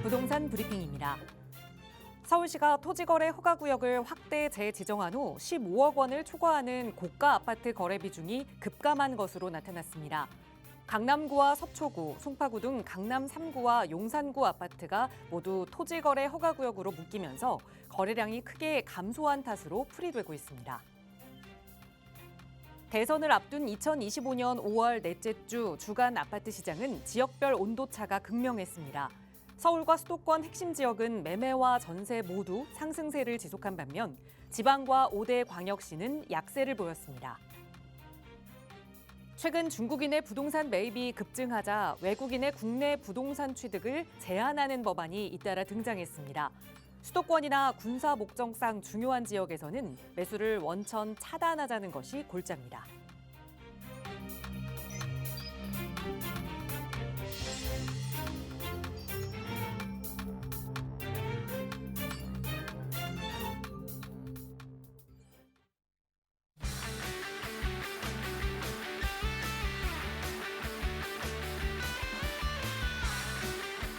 부동산 브리핑입니다. 서울시가 토지거래 허가구역을 확대 재지정한 후 15억 원을 초과하는 고가 아파트 거래 비중이 급감한 것으로 나타났습니다. 강남구와 서초구, 송파구 등 강남 3구와 용산구 아파트가 모두 토지거래 허가구역으로 묶이면서 거래량이 크게 감소한 탓으로 풀이되고 있습니다. 대선을 앞둔 2025년 5월 넷째 주 주간 아파트 시장은 지역별 온도차가 극명했습니다. 서울과 수도권 핵심 지역은 매매와 전세 모두 상승세를 지속한 반면 지방과 5대 광역시는 약세를 보였습니다. 최근 중국인의 부동산 매입이 급증하자 외국인의 국내 부동산 취득을 제한하는 법안이 잇따라 등장했습니다. 수도권이나 군사 목적상 중요한 지역에서는 매수를 원천 차단하자는 것이 골자입니다.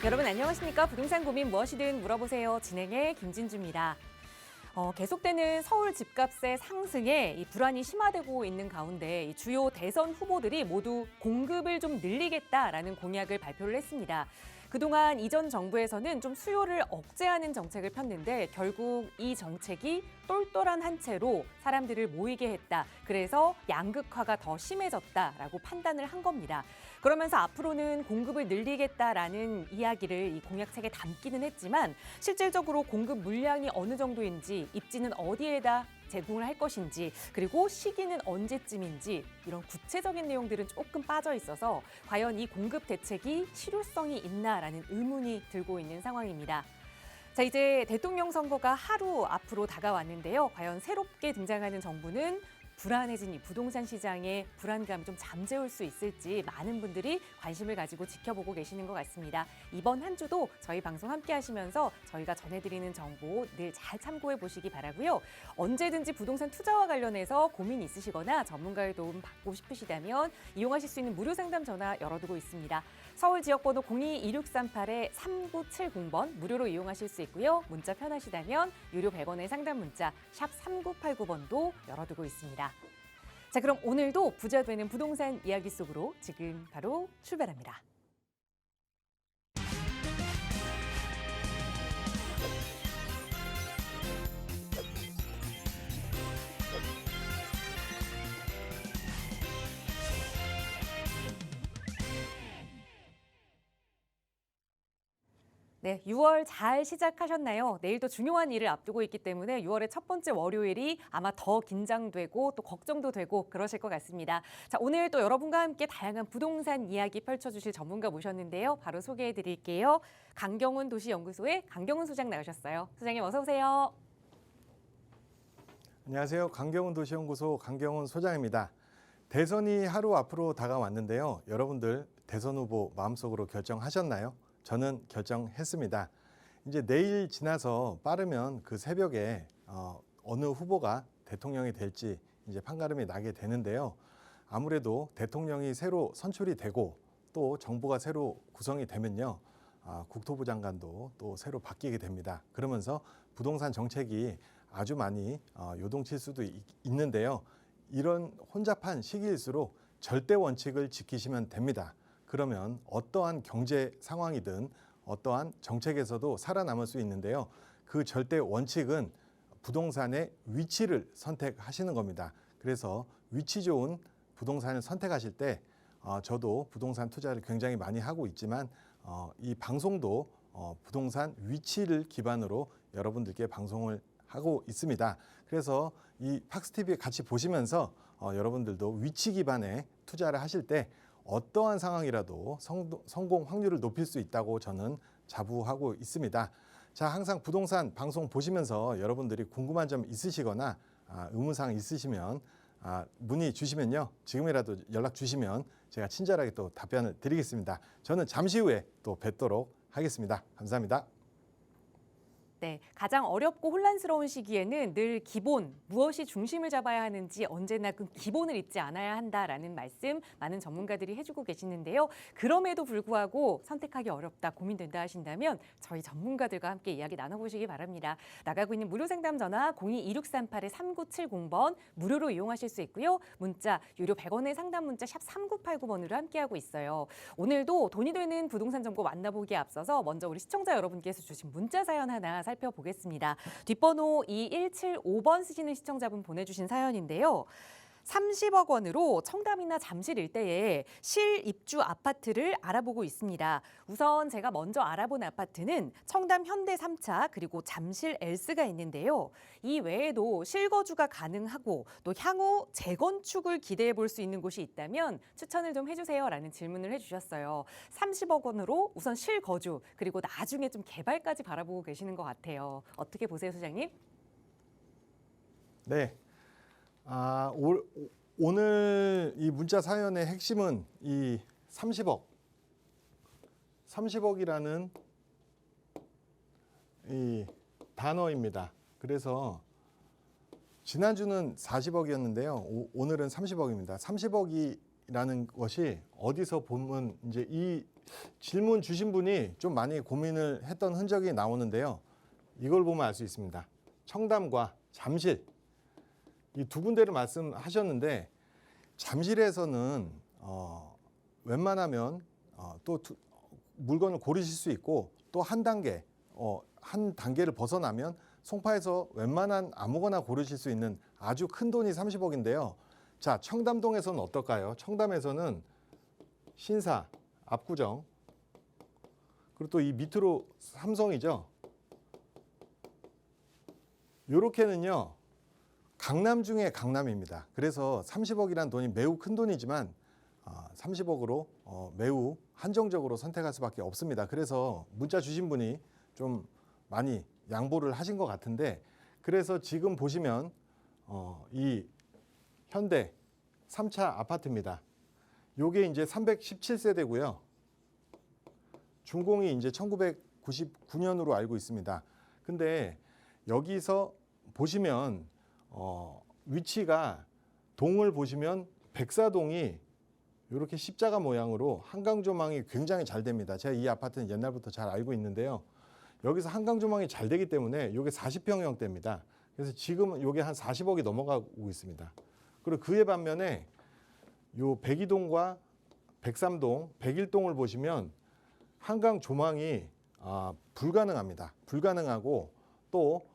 여러분 안녕하십니까? 부동산 고민 무엇이든 물어보세요. 진행의 김진주입니다. 계속되는 서울 집값의 상승에 이 불안이 심화되고 있는 가운데 이 주요 대선 후보들이 모두 공급을 좀 늘리겠다라는 공약을 발표를 했습니다. 그동안 이전 정부에서는 좀 수요를 억제하는 정책을 폈는데 결국 이 정책이 똘똘한 한 채로 사람들을 모이게 했다. 그래서 양극화가 더 심해졌다라고 판단을 한 겁니다. 그러면서 앞으로는 공급을 늘리겠다라는 이야기를 이 공약책에 담기는 했지만 실질적으로 공급 물량이 어느 정도인지 입지는 어디에다 제공을 할 것인지 그리고 시기는 언제쯤인지 이런 구체적인 내용들은 조금 빠져 있어서 과연 이 공급 대책이 실효성이 있나라는 의문이 들고 있는 상황입니다. 자, 이제 대통령 선거가 하루 앞으로 다가왔는데요. 과연 새롭게 등장하는 정부는 불안해진 이 부동산 시장의 불안감 좀 잠재울 수 있을지 많은 분들이 관심을 가지고 지켜보고 계시는 것 같습니다. 이번 한 주도 저희 방송 함께 하시면서 저희가 전해드리는 정보 늘 잘 참고해 보시기 바라고요. 언제든지 부동산 투자와 관련해서 고민 있으시거나 전문가의 도움 받고 싶으시다면 이용하실 수 있는 무료 상담 전화 열어두고 있습니다. 서울 지역번호 02-2638-3970번 무료로 이용하실 수 있고요. 문자 편하시다면 유료 100원의 상담 문자 샵 3989번도 열어두고 있습니다. 자, 그럼 오늘도 부자 되는 부동산 이야기 속으로 지금 바로 출발합니다. 네, 6월 잘 시작하셨나요? 내일도 중요한 일을 앞두고 있기 때문에 6월의 첫 번째 월요일이 아마 더 긴장되고 또 걱정도 되고 그러실 것 같습니다. 자, 오늘 또 여러분과 함께 다양한 부동산 이야기 펼쳐주실 전문가 모셨는데요. 바로 소개해 드릴게요. 강경훈 도시연구소의 강경훈 소장 나오셨어요. 소장님 어서 오세요. 안녕하세요. 강경훈 도시연구소 강경훈 소장입니다. 대선이 하루 앞으로 다가왔는데요. 여러분들 대선 후보 마음속으로 결정하셨나요? 저는 결정했습니다. 이제 내일 지나서 빠르면 그 새벽에 어느 후보가 대통령이 될지 이제 판가름이 나게 되는데요. 아무래도 대통령이 새로 선출이 되고 또 정부가 새로 구성이 되면요. 국토부 장관도 또 새로 바뀌게 됩니다. 그러면서 부동산 정책이 아주 많이 요동칠 수도 있는데요. 이런 혼잡한 시기일수록 절대 원칙을 지키시면 됩니다. 그러면 어떠한 경제 상황이든 어떠한 정책에서도 살아남을 수 있는데요. 그 절대 원칙은 부동산의 위치를 선택하시는 겁니다. 그래서 위치 좋은 부동산을 선택하실 때 저도 부동산 투자를 굉장히 많이 하고 있지만 이 방송도 부동산 위치를 기반으로 여러분들께 방송을 하고 있습니다. 그래서 이 팍스TV 같이 보시면서 여러분들도 위치 기반의 투자를 하실 때 어떠한 상황이라도 성공 확률을 높일 수 있다고 저는 자부하고 있습니다. 자, 항상 부동산 방송 보시면서 여러분들이 궁금한 점 있으시거나 의문사항 있으시면 문의 주시면요. 지금이라도 연락 주시면 제가 친절하게 또 답변을 드리겠습니다. 저는 잠시 후에 또 뵙도록 하겠습니다. 감사합니다. 네, 가장 어렵고 혼란스러운 시기에는 늘 기본, 무엇이 중심을 잡아야 하는지 언제나 그 기본을 잊지 않아야 한다라는 말씀 많은 전문가들이 해주고 계시는데요. 그럼에도 불구하고 선택하기 어렵다, 고민된다 하신다면 저희 전문가들과 함께 이야기 나눠보시기 바랍니다. 나가고 있는 무료 상담 전화 02-2638-3970번 무료로 이용하실 수 있고요. 문자 유료 100원의 상담 문자 샵 3989번으로 함께하고 있어요. 오늘도 돈이 되는 부동산 정보 만나보기에 앞서서 먼저 우리 시청자 여러분께서 주신 문자 사연 하나 살펴보겠습니다. 뒷번호 2175번 쓰시는 시청자분 보내주신 사연인데요. 30억 원으로 청담이나 잠실 일대에 실입주 아파트를 알아보고 있습니다. 우선 제가 먼저 알아본 아파트는 청담 현대 3차 그리고 잠실 엘스가 있는데요. 이 외에도 실거주가 가능하고 또 향후 재건축을 기대해 볼 수 있는 곳이 있다면 추천을 좀 해주세요라는 질문을 해주셨어요. 30억 원으로 우선 실거주 그리고 나중에 좀 개발까지 바라보고 계시는 것 같아요. 어떻게 보세요, 소장님? 네. 오늘 이 문자 사연의 핵심은 이 30억이라는 이 단어입니다. 그래서 지난주는 40억이었는데요. 오늘은 30억입니다. 30억이라는 것이 어디서 보면 이제 이 질문 주신 분이 좀 많이 고민을 했던 흔적이 나오는데요. 이걸 보면 알 수 있습니다. 청담과 잠실 이 두 군데를 말씀하셨는데 잠실에서는 웬만하면 또 물건을 고르실 수 있고 또 한 단계를 벗어나면 송파에서 웬만한 아무거나 고르실 수 있는 아주 큰 돈이 30억인데요. 자, 청담동에서는 어떨까요? 청담에서는 신사, 압구정, 그리고 또 이 밑으로 삼성이죠. 요렇게는요. 강남 중에 강남입니다. 그래서 30억이란 돈이 매우 큰 돈이지만 30억으로 매우 한정적으로 선택할 수밖에 없습니다. 그래서 문자 주신 분이 좀 많이 양보를 하신 것 같은데 그래서 지금 보시면 이 현대 3차 아파트입니다. 요게 이제 317세대고요. 준공이 이제 1999년으로 알고 있습니다. 근데 여기서 보시면 위치가 동을 보시면 백사동이 이렇게 십자가 모양으로 한강 조망이 굉장히 잘 됩니다. 제가 이 아파트는 옛날부터 잘 알고 있는데요. 여기서 한강 조망이 잘 되기 때문에 이게 40평형대입니다. 그래서 지금은 이게 한 40억이 넘어가고 있습니다. 그리고 그에 반면에 요 백이동과 백삼동, 백일동을 보시면 한강 조망이 불가능합니다. 불가능하고 또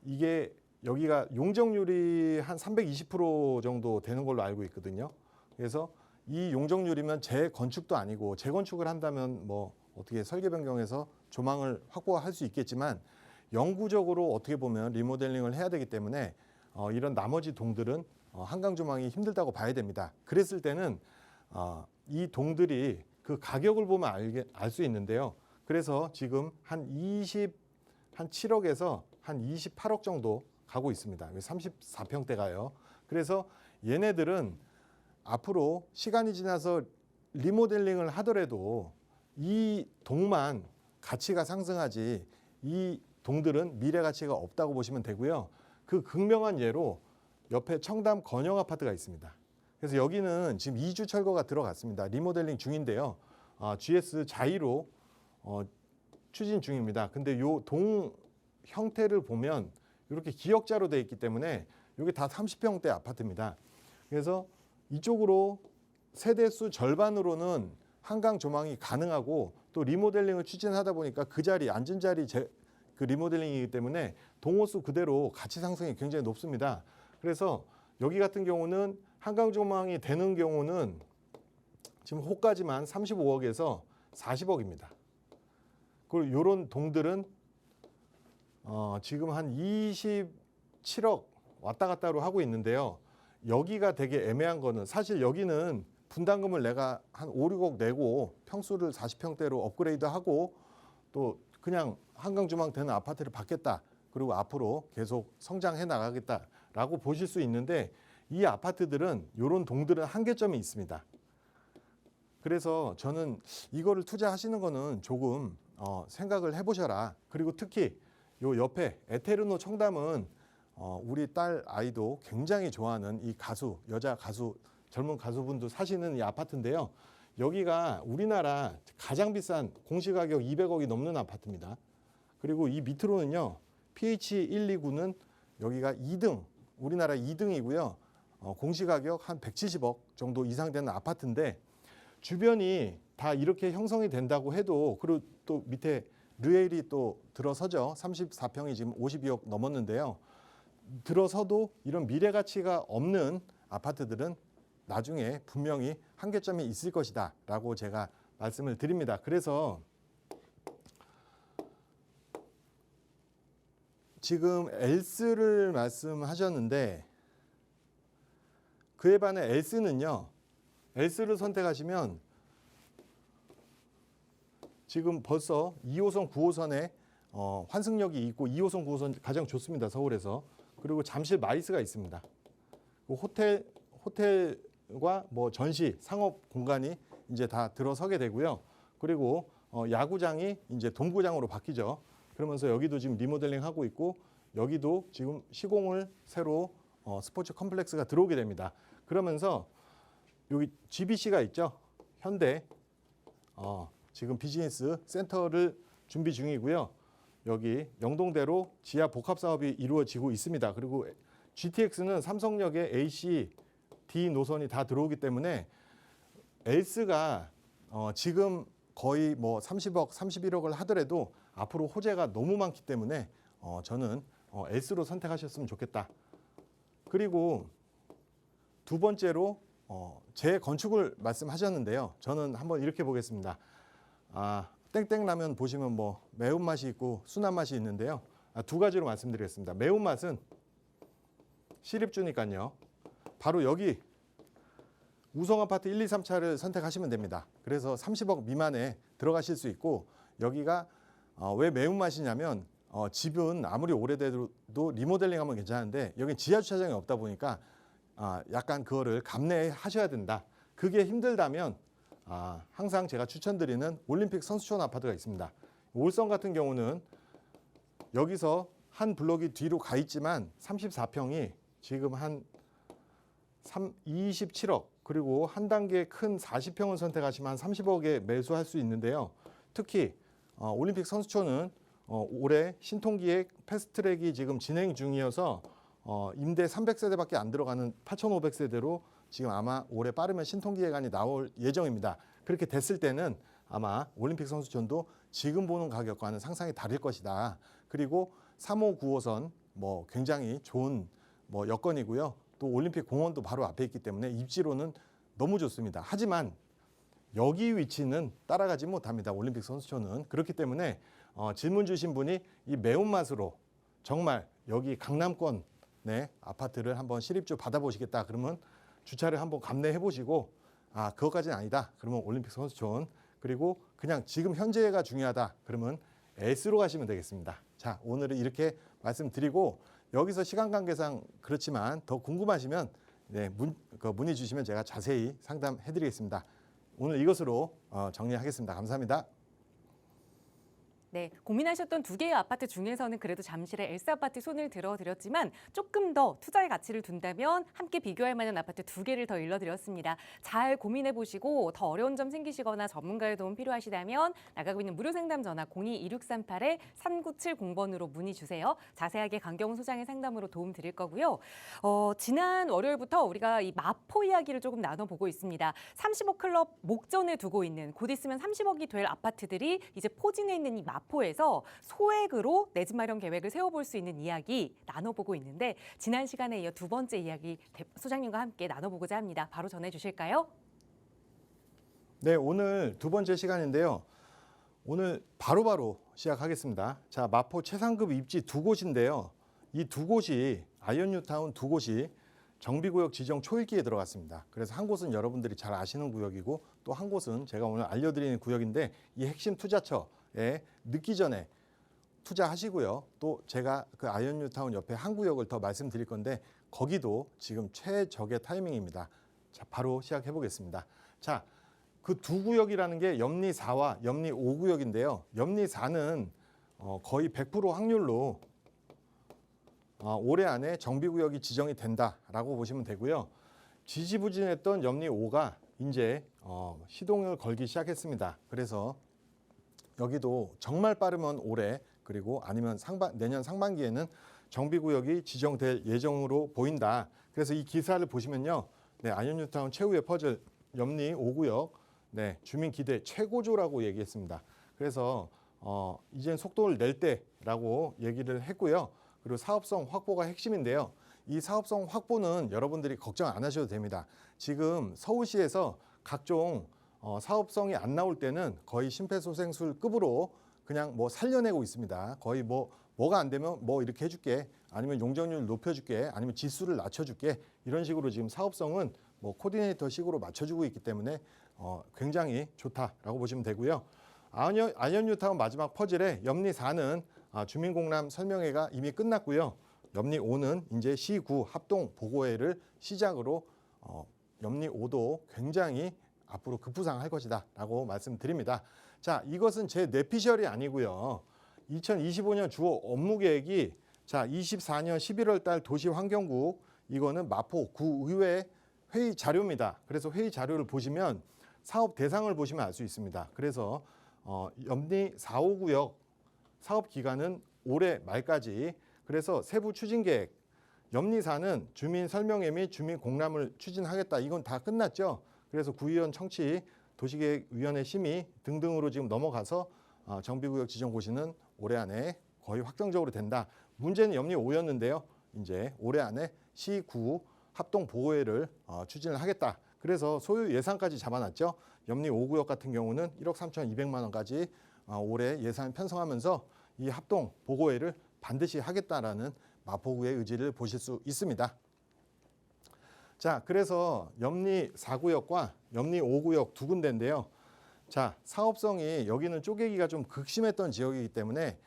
이게 여기가 용적률이 한 320% 정도 되는 걸로 알고 있거든요. 그래서 이 용적률이면 재건축도 아니고 재건축을 한다면 뭐 어떻게 설계 변경해서 조망을 확보할 수 있겠지만 영구적으로 어떻게 보면 리모델링을 해야 되기 때문에 이런 나머지 동들은 한강 조망이 힘들다고 봐야 됩니다. 그랬을 때는 이 동들이 그 가격을 보면 알 수 있는데요. 그래서 지금 한 7억에서 한 28억 정도 가고 있습니다. 34평대가요. 그래서 얘네들은 앞으로 시간이 지나서 리모델링을 하더라도 이 동만 가치가 상승하지 이 동들은 미래 가치가 없다고 보시면 되고요. 그 극명한 예로 옆에 청담 건영 아파트가 있습니다. 그래서 여기는 지금 2주 철거가 들어갔습니다. 리모델링 중인데요. GS 자이로 추진 중입니다. 근데 요 동 형태를 보면 이렇게 기역자로 되어 있기 때문에 이게 다 30평대 아파트입니다. 그래서 이쪽으로 세대수 절반으로는 한강 조망이 가능하고 또 리모델링을 추진하다 보니까 그 자리 앉은 자리 그 리모델링이기 때문에 동호수 그대로 가치 상승이 굉장히 높습니다. 그래서 여기 같은 경우는 한강 조망이 되는 경우는 지금 호까지만 35억에서 40억입니다. 그리고 이런 동들은 지금 한 27억 왔다 갔다로 하고 있는데요. 여기가 되게 애매한 거는 사실 여기는 분담금을 내가 한 5, 6억 내고 평수를 40평대로 업그레이드하고 또 그냥 한강 조망 되는 아파트를 받겠다. 그리고 앞으로 계속 성장해 나가겠다라고 보실 수 있는데 이 아파트들은 이런 동들은 한계점이 있습니다. 그래서 저는 이거를 투자하시는 거는 조금 생각을 해보셔라. 그리고 특히 요 옆에 에테르노 청담은 우리 딸 아이도 굉장히 좋아하는 이 가수, 여자 가수, 젊은 가수분도 사시는 이 아파트인데요. 여기가 우리나라 가장 비싼 공시가격 200억이 넘는 아파트입니다. 그리고 이 밑으로는요, PH 129는 여기가 2등, 우리나라 2등이고요. 공시가격 한 170억 정도 이상 되는 아파트인데 주변이 다 이렇게 형성이 된다고 해도, 그리고 또 밑에 르엘이 또 들어서죠. 34평이 지금 52억 넘었는데요. 들어서도 이런 미래 가치가 없는 아파트들은 나중에 분명히 한계점이 있을 것이다 라고 제가 말씀을 드립니다. 그래서 지금 엘스를 말씀하셨는데 그에 반해 엘스는요, 엘스를 선택하시면 지금 벌써 2호선, 9호선에 환승역이 있고 2호선, 9호선 가장 좋습니다. 서울에서. 그리고 잠실 마이스가 있습니다. 호텔과 뭐 전시, 상업 공간이 이제 다 들어서게 되고요. 그리고 야구장이 이제 동구장으로 바뀌죠. 그러면서 여기도 지금 리모델링 하고 있고 여기도 지금 시공을 새로 스포츠 컴플렉스가 들어오게 됩니다. 그러면서 여기 GBC가 있죠. 현대 지금 비즈니스 센터를 준비 중이고요. 여기 영동대로 지하 복합 사업이 이루어지고 있습니다. 그리고 GTX는 삼성역에 AC, D 노선이 다 들어오기 때문에 엘스가 지금 거의 뭐 30억, 31억을 하더라도 앞으로 호재가 너무 많기 때문에 저는 엘스로 선택하셨으면 좋겠다. 그리고 두 번째로 재건축을 말씀하셨는데요. 저는 한번 이렇게 보겠습니다. 땡땡라면 보시면 뭐 매운맛이 있고 순한 맛이 있는데요. 두 가지로 말씀드리겠습니다. 매운맛은 시립주니까요. 바로 여기 우성아파트 1, 2, 3차를 선택하시면 됩니다. 그래서 30억 미만에 들어가실 수 있고 여기가 왜 매운맛이냐면 집은 아무리 오래돼도 리모델링하면 괜찮은데 여기 지하 주차장이 없다 보니까 약간 그거를 감내하셔야 된다. 그게 힘들다면 항상 제가 추천드리는 올림픽 선수촌 아파트가 있습니다. 올성 같은 경우는 여기서 한 블록이 뒤로 가 있지만 34평이 지금 한 27억, 그리고 한 단계 큰 40평을 선택하시면 한 30억에 매수할 수 있는데요. 특히 올림픽 선수촌은 올해 신통기획 패스트트랙이 지금 진행 중이어서 임대 300세대밖에 안 들어가는 8,500세대로 지금 아마 올해 빠르면 신통기획안이 나올 예정입니다. 그렇게 됐을 때는 아마 올림픽 선수촌도 지금 보는 가격과는 상상이 다를 것이다. 그리고 3호, 9호선 뭐 굉장히 좋은 뭐 여건이고요. 또 올림픽 공원도 바로 앞에 있기 때문에 입지로는 너무 좋습니다. 하지만 여기 위치는 따라가지 못합니다. 올림픽 선수촌은. 그렇기 때문에 질문 주신 분이 이 매운맛으로 정말 여기 강남권 아파트를 한번 실입주 받아보시겠다. 그러면 주차를 한번 감내해 보시고 그것까지는 아니다. 그러면 올림픽 선수촌, 그리고 그냥 지금 현재가 중요하다. 그러면 S로 가시면 되겠습니다. 자, 오늘은 이렇게 말씀드리고 여기서 시간 관계상 그렇지만 더 궁금하시면 문의 주시면 제가 자세히 상담해 드리겠습니다. 오늘 이것으로 정리하겠습니다. 감사합니다. 네, 고민하셨던 두 개의 아파트 중에서는 그래도 잠실의 엘스 아파트 손을 들어드렸지만 조금 더 투자의 가치를 둔다면 함께 비교할 만한 아파트 두 개를 더 일러드렸습니다. 잘 고민해 보시고 더 어려운 점 생기시거나 전문가의 도움 필요하시다면 나가고 있는 무료 상담 전화 02-2638-3970번으로 문의 주세요. 자세하게 강경훈 소장의 상담으로 도움 드릴 거고요. 지난 월요일부터 우리가 이 마포 이야기를 조금 나눠보고 있습니다. 30억 클럽 목전에 두고 있는, 곧 있으면 30억이 될 아파트들이 이제 포진해 있는 이 마포에서 소액으로 내 집 마련 계획을 세워볼 수 있는 이야기 나눠보고 있는데, 지난 시간에 이어 두 번째 이야기 소장님과 함께 나눠보고자 합니다. 바로 전해주실까요? 네, 오늘 두 번째 시간인데요. 오늘 바로바로 시작하겠습니다. 자, 마포 최상급 입지 두 곳인데요. 이 두 곳이 아이언뉴타운 두 곳이 정비구역 지정 초읽기에 들어갔습니다. 그래서 한 곳은 여러분들이 잘 아시는 구역이고 또 한 곳은 제가 오늘 알려드리는 구역인데, 이 핵심 투자처에 늦기 전에 투자하시고요. 또 제가 그 아이언뉴타운 옆에 한 구역을 더 말씀드릴 건데 거기도 지금 최적의 타이밍입니다. 자, 바로 시작해 보겠습니다. 자, 그 두 구역이라는 게 염리 4와 염리 5구역인데요. 염리 4는 거의 100% 확률로 올해 안에 정비구역이 지정이 된다라고 보시면 되고요. 지지부진했던 염리 5가 이제 시동을 걸기 시작했습니다. 그래서 여기도 정말 빠르면 올해 그리고 아니면 내년 상반기에는 정비구역이 지정될 예정으로 보인다. 그래서 이 기사를 보시면요. 네, 아이언뉴타운 최후의 퍼즐 염리 5구역 네, 주민 기대 최고조라고 얘기했습니다. 그래서 이젠 속도를 낼 때라고 얘기를 했고요. 그리고 사업성 확보가 핵심인데요. 이 사업성 확보는 여러분들이 걱정 안 하셔도 됩니다. 지금 서울시에서 각종 사업성이 안 나올 때는 거의 심폐소생술급으로 그냥 뭐 살려내고 있습니다. 거의 뭐가 안 되면 뭐 이렇게 해줄게, 아니면 용적률 높여줄게, 아니면 지수를 낮춰줄게, 이런 식으로 지금 사업성은 뭐 코디네이터식으로 맞춰주고 있기 때문에 굉장히 좋다라고 보시면 되고요. 아이언뉴타운 마지막 퍼즐의 염리 4는 주민공람 설명회가 이미 끝났고요. 염리 5는 이제 시구 합동 보고회를 시작으로 염리 5도 굉장히 앞으로 급부상할 것이다라고 말씀드립니다. 자, 이것은 제 뇌피셜이 아니고요. 2025년 주요 업무 계획이 24년 11월 달 도시환경국 이거는 마포 구의회 회의 자료입니다. 그래서 회의 자료를 보시면 사업 대상을 보시면 알 수 있습니다. 그래서 염리 4, 5구역 사업 기간은 올해 말까지. 그래서 세부 추진 계획 염리 4는 주민 설명회 및 주민 공람을 추진하겠다. 이건 다 끝났죠. 그래서 구의원 청취, 도시계획위원회 심의 등등으로 지금 넘어가서 정비구역 지정 고시는 올해 안에 거의 확정적으로 된다. 문제는 염리 5였는데요. 이제 올해 안에 시구 합동 보고회를 추진을 하겠다. 그래서 소요 예산까지 잡아놨죠. 염리 5구역 같은 경우는 1억 3,200만 원까지 올해 예산 편성하면서 이 합동 보고회를 반드시 하겠다라는 마포구의 의지를 보실 수 있습니다. 자, 그래서 염리 4구역과 염리 5구역 두 군데인데요. 자, 사업성이 여기는 쪼개기가 좀 극심했던 지역이기 때문에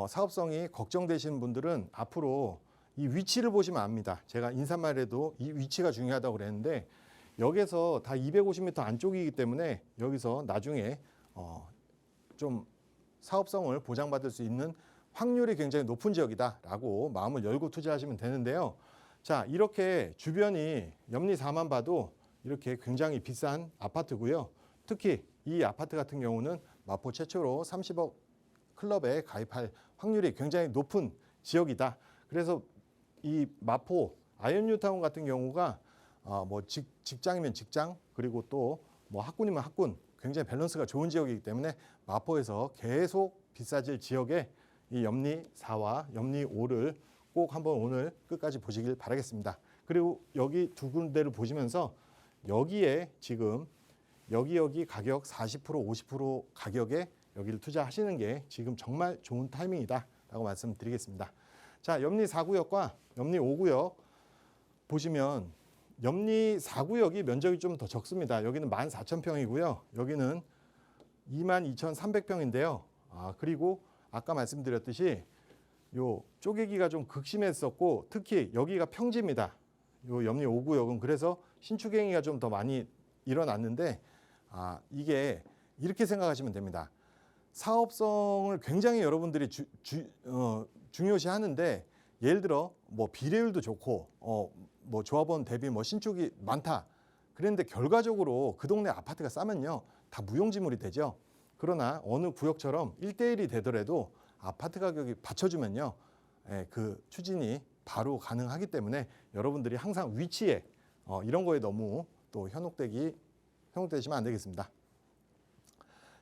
사업성이 걱정되시는 분들은 앞으로 이 위치를 보시면 압니다. 제가 인사말에도 이 위치가 중요하다고 그랬는데 여기서 다 250m 안쪽이기 때문에 여기서 나중에 좀 사업성을 보장받을 수 있는 확률이 굉장히 높은 지역이다라고 마음을 열고 투자하시면 되는데요. 자, 이렇게 주변이 염리 4만 봐도 이렇게 굉장히 비싼 아파트고요. 특히 이 아파트 같은 경우는 마포 최초로 30억 클럽에 가입할 확률이 굉장히 높은 지역이다. 그래서 이 마포 아이언뉴타운 같은 경우가 뭐 직장이면 직장, 그리고 또 뭐 학군이면 학군, 굉장히 밸런스가 좋은 지역이기 때문에 마포에서 계속 비싸질 지역에 이 염리 4와 염리 5를 꼭 한번 오늘 끝까지 보시길 바라겠습니다. 그리고 여기 두 군데를 보시면서 여기에 지금 여기 가격 40% 50% 가격에 여기를 투자하시는 게 지금 정말 좋은 타이밍이다라고 말씀드리겠습니다. 자, 염리 4구역과 염리 5구역 보시면 염리 4구역이 면적이 좀 더 적습니다. 여기는 14,000평이고요. 여기는 22,300평인데요. 그리고 아까 말씀드렸듯이 요 쪼개기가 좀 극심했었고 특히 여기가 평지입니다. 요 염리 5구역은 그래서 신축행위가 좀 더 많이 일어났는데 이게 이렇게 생각하시면 됩니다. 사업성을 굉장히 여러분들이 중요시 하는데 예를 들어 뭐 비례율도 좋고 뭐 조합원 대비 뭐 신축이 많다. 그런데 결과적으로 그 동네 아파트가 싸면요. 다 무용지물이 되죠. 그러나 어느 구역처럼 1대1이 되더라도 아파트 가격이 받쳐주면요. 그 추진이 바로 가능하기 때문에 여러분들이 항상 위치에 이런 거에 너무 또 현혹되시면 안 되겠습니다.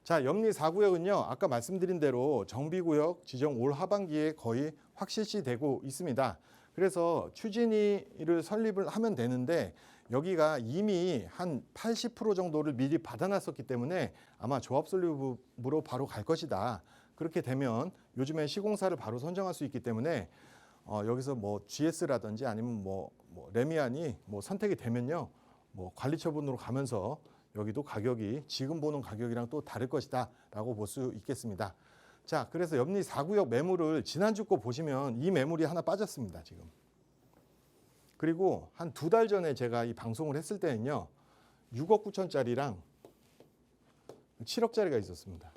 자, 염리 4구역은요. 아까 말씀드린 대로 정비구역 지정 올 하반기에 거의 확실시되고 있습니다. 그래서 추진위를 설립을 하면 되는데 여기가 이미 한 80% 정도를 미리 받아놨었기 때문에 아마 조합 설립으로 바로 갈 것이다. 그렇게 되면 요즘에 시공사를 바로 선정할 수 있기 때문에 여기서 뭐 GS라든지 아니면 뭐 레미안이 뭐 선택이 되면요. 뭐 관리 처분으로 가면서 여기도 가격이 지금 보는 가격이랑 또 다를 것이다 라고 볼 수 있겠습니다. 자, 그래서 염리 4구역 매물을 지난주 거 보시면 이 매물이 하나 빠졌습니다. 지금. 그리고 한 2달 전에 제가 이 방송을 했을 때는요. 6억 9천짜리랑 7억짜리가 있었습니다.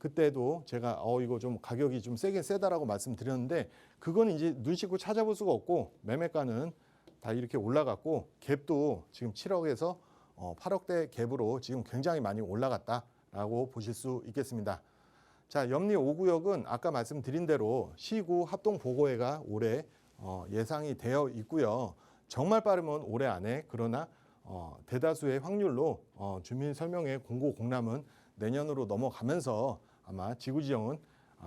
그때도 제가 이거 좀 가격이 좀 세다라고 말씀드렸는데 그건 이제 눈 씻고 찾아볼 수가 없고 매매가는 다 이렇게 올라갔고 갭도 지금 7억에서 8억대 갭으로 지금 굉장히 많이 올라갔다라고 보실 수 있겠습니다. 자, 염리 5구역은 아까 말씀드린 대로 시구 합동보고회가 올해 예상이 되어 있고요. 정말 빠르면 올해 안에 그러나 대다수의 확률로 주민설명회 공고 공람은 내년으로 넘어가면서 아마 지구지정은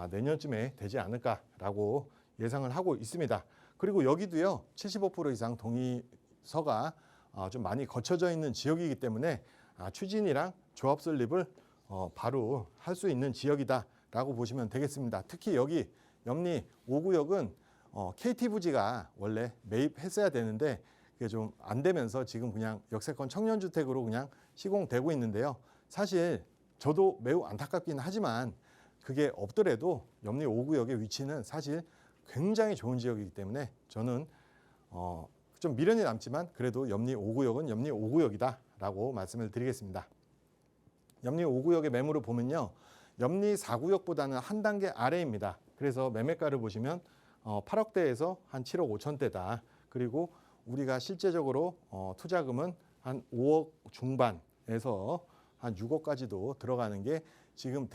내년쯤에 되지 않을까라고 예상을 하고 있습니다. 그리고 여기도요 75% 이상 동의서가 좀 많이 거쳐져 있는 지역이기 때문에 추진이랑 조합 설립을 바로 할 수 있는 지역이다라고 보시면 되겠습니다. 특히 여기 염리 5구역은 KT 부지가 원래 매입했어야 되는데 그게 좀 안 되면서 지금 그냥 역세권 청년주택으로 그냥 시공되고 있는데요. 사실 저도 매우 안타깝긴 하지만 그게 없더라도 염리 5구역의 위치는 사실 굉장히 좋은 지역이기 때문에 저는 좀 미련이 남지만 그래도 염리 5구역은 염리 5구역이다라고 말씀을 드리겠습니다. 염리 5구역의 매물을 보면요. 염리 4구역보다는 한 단계 아래입니다. 그래서 매매가를 보시면 8억대에서 한 7억 5천대다. 그리고 우리가 실제적으로 투자금은 한 5억 중반에서 한 6억까지도 들어가는 게 지금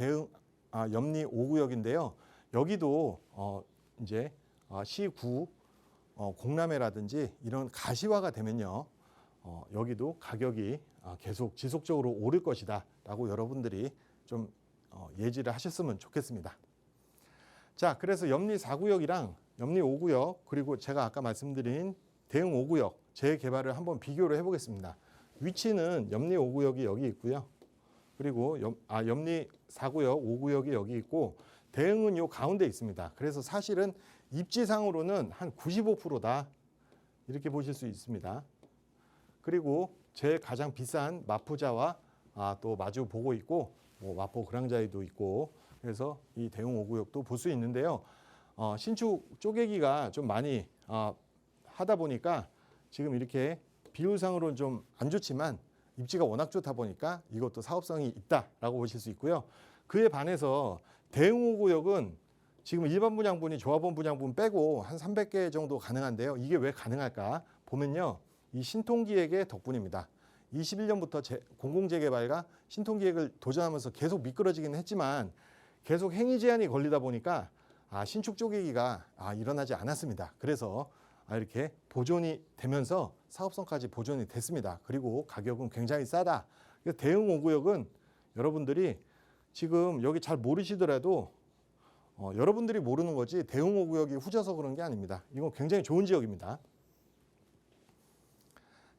염리 5구역인데요. 여기도 이제 시구 공람회라든지 이런 가시화가 되면요. 여기도 가격이 계속 지속적으로 오를 것이다라고 여러분들이 좀 예지를 하셨으면 좋겠습니다. 자, 그래서 염리 4구역이랑 염리 5구역 그리고 제가 아까 말씀드린 대흥 5구역 재개발을 한번 비교를 해보겠습니다. 위치는 염리 5구역이 여기 있고요. 그리고 염리 4구역, 5구역이 여기 있고 대흥은 요 가운데 있습니다. 그래서 사실은 입지상으로는 한 95%다 이렇게 보실 수 있습니다. 그리고 제일 가장 비싼 마포자와 또 마주 보고 있고 마포 그랑자이도 있고 그래서 이 대흥 5구역도 볼 수 있는데요. 신축 쪼개기가 좀 많이 하다 보니까 지금 이렇게 비율상으로는 좀 안 좋지만 입지가 워낙 좋다 보니까 이것도 사업성이 있다라고 보실 수 있고요. 그에 반해서 대흥 5구역은 지금 일반 분양분이 조합원 분양분 빼고 한 300개 정도 가능한데요. 이게 왜 가능할까 보면요. 이 신통기획의 덕분입니다. 21년부터 공공재개발과 신통기획을 도전하면서 계속 미끄러지긴 했지만 계속 행위 제한이 걸리다 보니까 신축 쪼개기가 일어나지 않았습니다. 그래서 이렇게 보존이 되면서 사업성까지 보존이 됐습니다. 그리고 가격은 굉장히 싸다. 그래서 대흥 5구역은 여러분들이 지금 여기 잘 모르시더라도 여러분들이 모르는 거지 대흥 5구역이 후져서 그런 게 아닙니다. 이건 굉장히 좋은 지역입니다.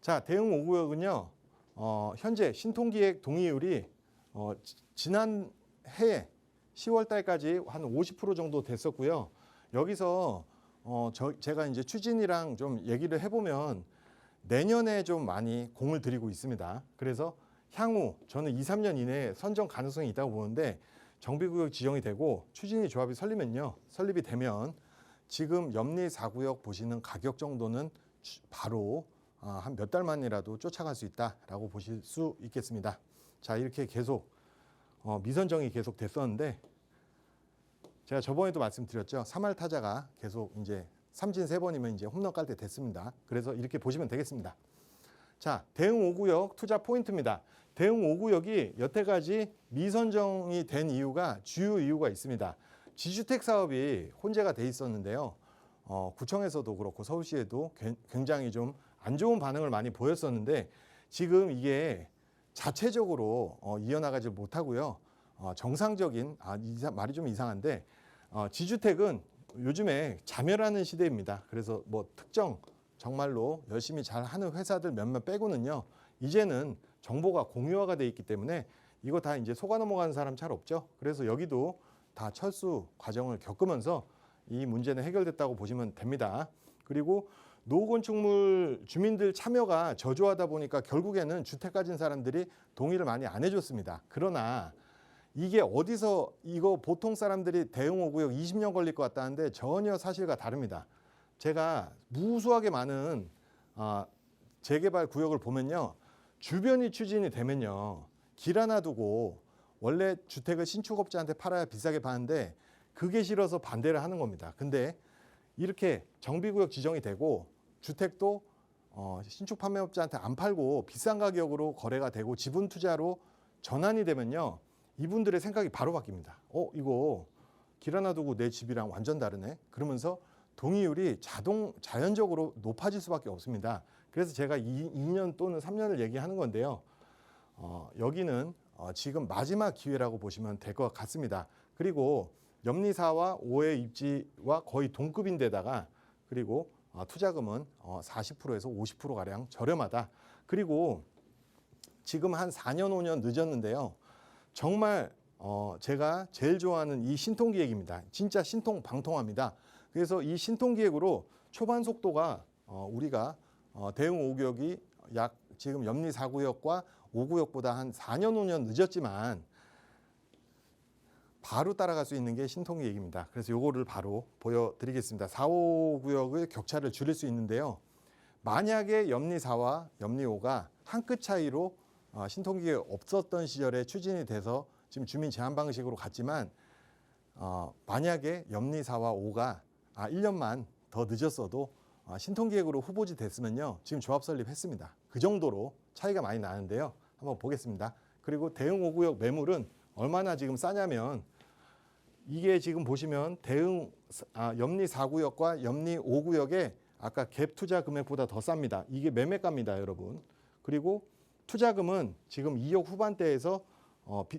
자, 대흥 5구역은요. 현재 신통기획 동의율이 지난 해에 10월 달까지 한 50% 정도 됐었고요. 여기서 제가 이제 추진이랑 좀 얘기를 해보면 내년에 좀 많이 공을 들이고 있습니다. 그래서 향후 저는 2, 3년 이내에 선정 가능성이 있다고 보는데 정비구역 지정이 되고 추진이 조합이 설립이 되면 지금 염리 4구역 보시는 가격 정도는 바로 한 몇 달 만이라도 쫓아갈 수 있다라고 보실 수 있겠습니다. 자, 이렇게 계속 미선정이 계속 됐었는데 제가 저번에도 말씀드렸죠. 3할 타자가 계속 이제 삼진 3번이면 이제 홈런 깔 때 됐습니다. 그래서 이렇게 보시면 되겠습니다. 자, 대흥 5구역 투자 포인트입니다. 대흥 5구역이 여태까지 미선정이 된 이유가 주요 이유가 있습니다. 지주택 사업이 혼재가 돼 있었는데요. 구청에서도 그렇고 서울시에도 굉장히 좀 안 좋은 반응을 많이 보였었는데 지금 이게 자체적으로 이어나가지 못하고요. 정상적인 말이 좀 이상한데 지주택은 요즘에 자멸하는 시대입니다. 그래서 뭐 특정 정말로 열심히 잘하는 회사들 몇몇 빼고는요. 이제는 정보가 공유화가 돼 있기 때문에 이거 다 이제 속아 넘어가는 사람 잘 없죠. 그래서 여기도 다 철수 과정을 겪으면서 이 문제는 해결됐다고 보시면 됩니다. 그리고 노후건축물 주민들 참여가 저조하다 보니까 결국에는 주택 가진 사람들이 동의를 많이 안 해줬습니다. 그러나 이게 어디서 이거 보통 사람들이 대흥 5구역 20년 걸릴 것 같다는데 전혀 사실과 다릅니다. 제가 무수하게 많은 재개발 구역을 보면요. 주변이 추진이 되면요. 길 하나 두고 원래 주택을 신축업자한테 팔아야 비싸게 파는데 그게 싫어서 반대를 하는 겁니다. 근데 이렇게 정비구역 지정이 되고 주택도 신축 판매업자한테 안 팔고 비싼 가격으로 거래가 되고 지분 투자로 전환이 되면요. 이분들의 생각이 바로 바뀝니다. 이거 길 하나 두고 내 집이랑 완전 다르네. 그러면서 동의율이 자연적으로 높아질 수밖에 없습니다. 그래서 제가 2년 또는 3년을 얘기하는 건데요. 여기는 지금 마지막 기회라고 보시면 될 것 같습니다. 그리고 염리 4와 5의 입지와 거의 동급인데다가 그리고 투자금은 40%에서 50%가량 저렴하다. 그리고 지금 한 4년 5년 늦었는데요. 정말 제가 제일 좋아하는 이 신통기획입니다. 진짜 신통방통합니다. 그래서 이 신통기획으로 초반 속도가 우리가 대흥 5구역이 약 지금 염리 4구역과 5구역보다 한 4년 5년 늦었지만 바로 따라갈 수 있는 게 신통기획입니다. 그래서 요거를 바로 보여드리겠습니다. 4, 5구역의 격차를 줄일 수 있는데요. 만약에 염리 4와 염리 5가 한 끗 차이로 신통기획 없었던 시절에 추진이 돼서 지금 주민 제한 방식으로 갔지만 만약에 염리 4와 5가 1년만 더 늦었어도 신통기획으로 후보지 됐으면요. 지금 조합 설립했습니다. 그 정도로 차이가 많이 나는데요. 한번 보겠습니다. 그리고 대흥 5구역 매물은 얼마나 지금 싸냐면 이게 지금 보시면 대흥 염리 4구역과 염리 5구역에 아까 갭 투자 금액보다 더 쌉니다. 이게 매매가입니다, 여러분. 그리고 투자금은 지금 2억 후반대에서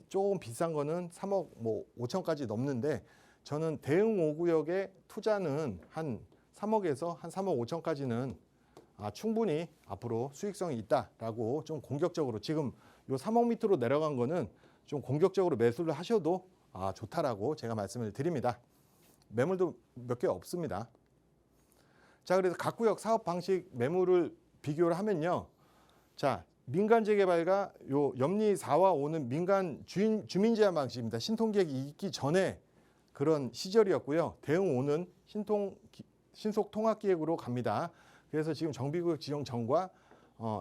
조금 비싼 거는 3억 5천까지 넘는데 저는 대흥 5구역의 투자는 한 3억에서 한 3억 5천까지는 충분히 앞으로 수익성이 있다라고 좀 공격적으로 지금 요 3억 밑으로 내려간 거는 좀 공격적으로 매수를 하셔도 좋다라고 제가 말씀을 드립니다. 매물도 몇 개 없습니다. 자, 그래서 각 구역 사업 방식 매물을 비교를 하면요. 자, 민간 재개발과 요 염리 4와 5는 민간 주민 제한 방식입니다. 신통기획이 있기 전에 그런 시절이었고요. 대흥 5는 신속 통합기획으로 갑니다. 그래서 지금 정비구역 지정 전과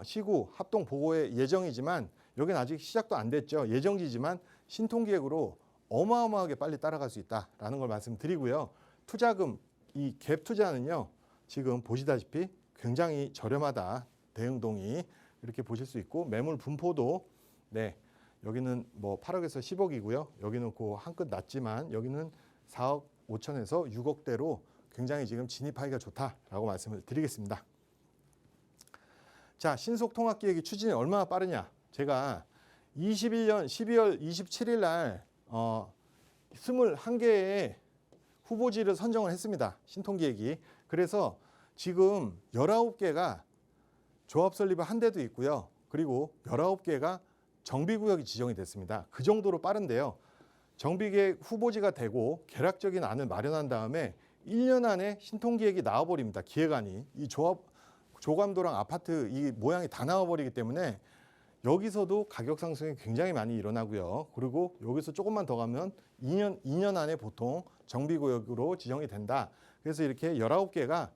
시구 합동 보고의 예정이지만 여기는 아직 시작도 안 됐죠. 예정지지만 신통기획으로 어마어마하게 빨리 따라갈 수 있다라는 걸 말씀드리고요. 투자금 이 갭 투자는요. 지금 보시다시피 굉장히 저렴하다. 대흥동이 이렇게 보실 수 있고 매물 분포도 여기는 뭐 8억에서 10억이고요. 여기는 그 한 끗 낮지만 여기는 4억 5천에서 6억대로 굉장히 지금 진입하기가 좋다라고 말씀을 드리겠습니다. 자, 신속통합기획이 추진이 얼마나 빠르냐. 제가 21년 12월 27일 날 21개의 후보지를 선정을 했습니다. 신통기획이. 그래서 지금 19개가 조합 설립을 한 데도 있고요. 그리고 19개가 정비구역이 지정이 됐습니다. 그 정도로 빠른데요. 정비계획 후보지가 되고 계략적인 안을 마련한 다음에 1년 안에 신통기획이 나와버립니다. 기획안이. 이 조감도랑 아파트 이 모양이 다 나와버리기 때문에 여기서도 가격 상승이 굉장히 많이 일어나고요. 그리고 여기서 조금만 더 가면 2년 안에 보통 정비구역으로 지정이 된다. 그래서 이렇게 19개가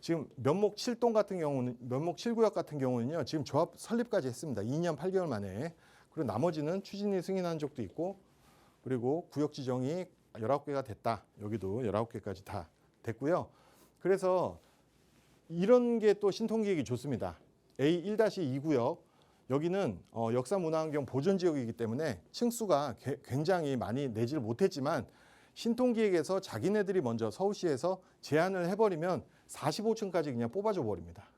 지금 면목 7동 같은 경우는 면목 7구역 같은 경우는요. 지금 조합 설립까지 했습니다. 2년 8개월 만에. 그리고 나머지는 추진이 승인한 적도 있고 그리고 구역 지정이 19개가 됐다. 여기도 19개까지 다 됐고요. 그래서 이런 게 또 신통기획이 좋습니다. A1-2구역 여기는 역사문화환경 보존지역이기 때문에 층수가 굉장히 많이 내지를 못했지만 신통기획에서 자기네들이 먼저 서울시에서 제안을 해버리면 45층까지 그냥 뽑아줘 버립니다.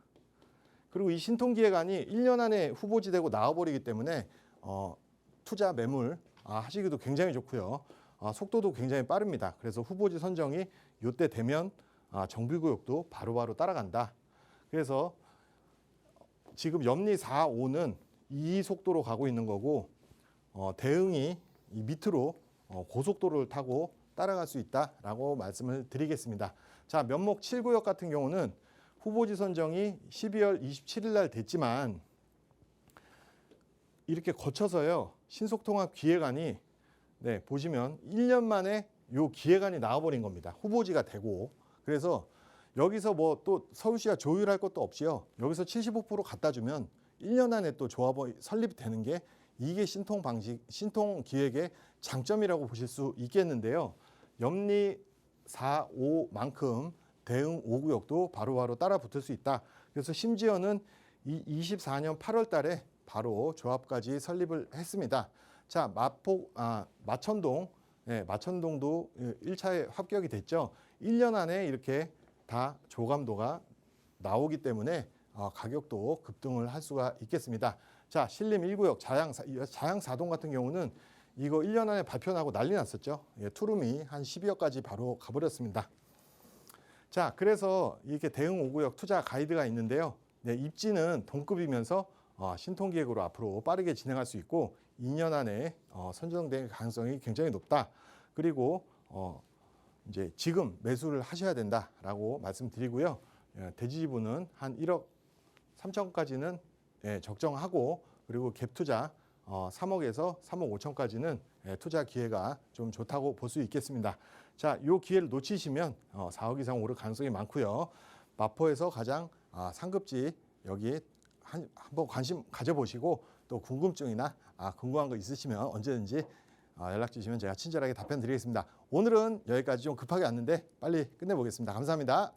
그리고 이 신통기획안이 1년 안에 후보지되고 나와버리기 때문에 투자 매물 하시기도 굉장히 좋고요. 속도도 굉장히 빠릅니다. 그래서 후보지 선정이 이때 되면 정비구역도 바로바로 따라간다. 그래서 지금 염리 4, 5는 이 속도로 가고 있는 거고 대흥이 이 밑으로 고속도로를 타고 따라갈 수 있다라고 말씀을 드리겠습니다. 자, 면목 7구역 같은 경우는 후보지 선정이 12월 27일 날 됐지만 이렇게 거쳐서요. 신속통합 기획안이 보시면 1년 만에 요 기획안이 나와버린 겁니다. 후보지가 되고 그래서 여기서 뭐 또 서울시가 조율할 것도 없이요. 여기서 75% 갖다 주면 1년 안에 또 조합이 설립되는 게 이게 신통 기획의 장점이라고 보실 수 있겠는데요. 염리 4, 5만큼 대응 5구역도 바로바로 따라 붙을 수 있다. 그래서 심지어는 24년 8월 달에 바로 조합까지 설립을 했습니다. 자, 마천동, 마천동도 1차에 합격이 됐죠. 1년 안에 이렇게 다 조감도가 나오기 때문에 가격도 급등을 할 수가 있겠습니다. 자, 신림 1구역 자양 4동 같은 경우는 이거 1년 안에 발표 나고 난리 났었죠. 투룸이 한 12억까지 바로 가버렸습니다. 자, 그래서 이렇게 대응 5구역 투자 가이드가 있는데요. 입지는 동급이면서 신통기획으로 앞으로 빠르게 진행할 수 있고 2년 안에 선정될 가능성이 굉장히 높다. 그리고 이제 지금 매수를 하셔야 된다라고 말씀드리고요. 대지지분은 한 1억 3천까지는 적정하고 그리고 갭 투자 3억에서 3억 5천까지는 투자 기회가 좀 좋다고 볼 수 있겠습니다. 자, 이 기회를 놓치시면 4억 이상 오를 가능성이 많고요. 마포에서 가장 상급지 여기 한번 관심 가져보시고 또 궁금증이나 궁금한 거 있으시면 언제든지 연락 주시면 제가 친절하게 답변 드리겠습니다. 오늘은 여기까지 좀 급하게 왔는데 빨리 끝내보겠습니다. 감사합니다.